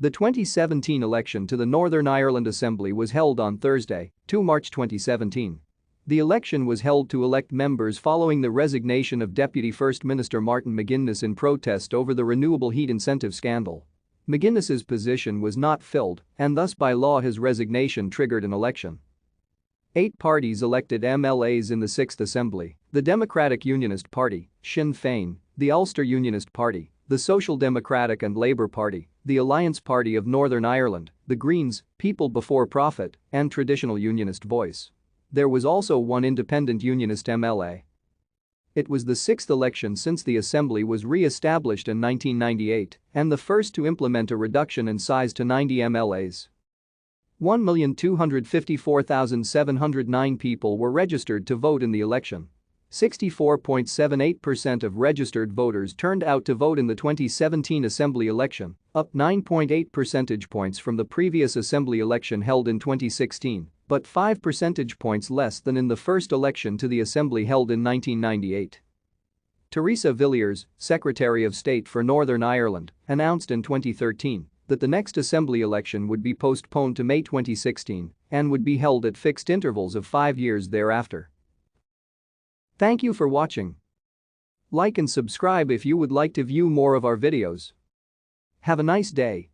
The 2017 election to the Northern Ireland Assembly was held on Thursday, 2 March 2017. The election was held to elect members following the resignation of Deputy First Minister Martin McGuinness in protest over the Renewable Heat Incentive scandal. McGuinness's position was not filled, and thus by law his resignation triggered an election. 8 parties elected MLAs in the 6th Assembly: the Democratic Unionist Party, Sinn Féin, the Ulster Unionist Party, the Social Democratic and Labour Party, the Alliance Party of Northern Ireland, the Greens, People Before Profit, and Traditional Unionist Voice. There was also one independent Unionist MLA. It was the 6th election since the Assembly was re-established in 1998 and the first to implement a reduction in size to 90 MLAs. 1,254,709 people were registered to vote in the election. 64.78% of registered voters turned out to vote in the 2017 Assembly election, up 9.8 percentage points from the previous Assembly election held in 2016, but 5 percentage points less than in the first election to the Assembly held in 1998. Theresa Villiers, Secretary of State for Northern Ireland, announced in 2013 that the next Assembly election would be postponed to May 2016 and would be held at fixed intervals of 5 years thereafter. Thank you for watching. Like and subscribe if you would like to view more of our videos. Have a nice day.